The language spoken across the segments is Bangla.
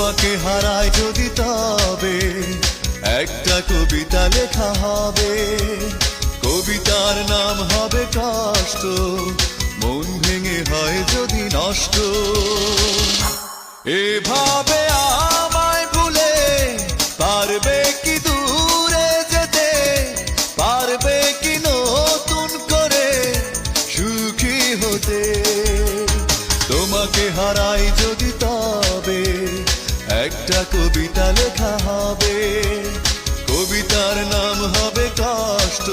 তোমাকে হারাই যদি তবে একটা কবিতা লেখা হবে। কবিতার নাম হবে কষ্ট, মন ভেঙে হয় যদি নষ্ট। এভাবে আমায় ভুলে পারবে কি দূরে যেতে, পারবে কি নতুন করে সুখী হতে। তোমাকে হারাই যদি তবে একটা কবিতা লেখা হবে। কবিতার নাম হবে কষ্ট,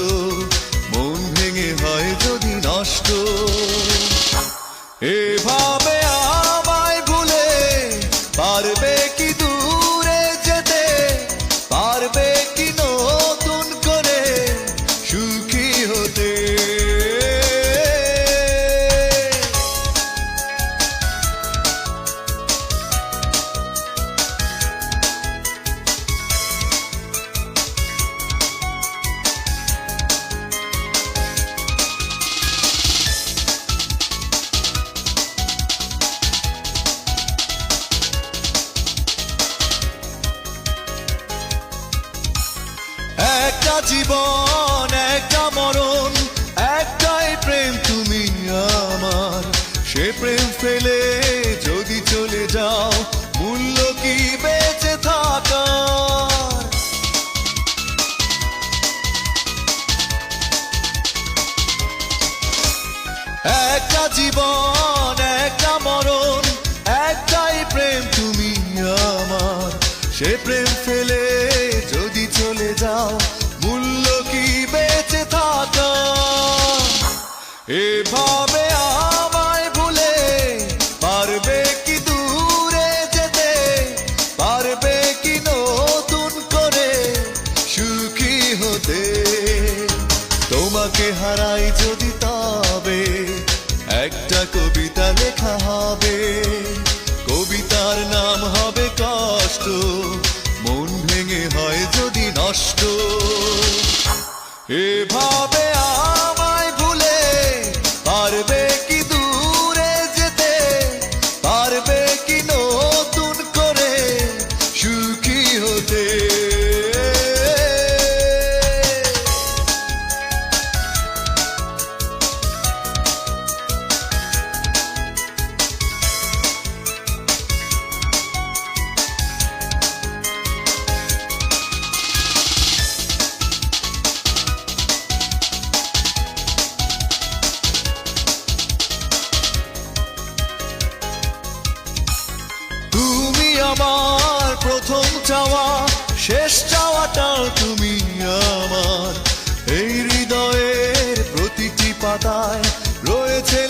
মন ভেঙে হয় যদি নষ্ট। এভাবে আমায় ভুলে পারবে কি দূরে যেতে, পারবে কি নতুন করে সুখী হতে। একটা জীবন একটা মরণ, একটাই প্রেম তুমি আমার। সে প্রেম ফেলে যদি চলে যাও, মূল্য কি বেঁচে থাকার। একটা জীবন একটা মরণ, একটাই প্রেম তুমি আমার। সে প্রেম ফেলে যদি চলে যাও, মূল্য কি বেঁচে থাকা। এভাবে আমায় ভুলে পারবে কি দূরে যেতে, পারবে কি নতুন করে সুখী হতে। তোমাকে হারাই যদি তবে একটা কবিতা লেখা হবে। কবিতার নাম হবে কষ্ট, মন ভেঙে হয় যদি নষ্ট। এভাবে আমায় ভুলে পারবে কি দূরে যেতে, পারবে কি নতুন করে সুখী হতে। আমার প্রথম চাওয়া, শেষ চাওয়াটা তুমি আমার। এই হৃদয়ের প্রতিটি পাতায় রয়েছে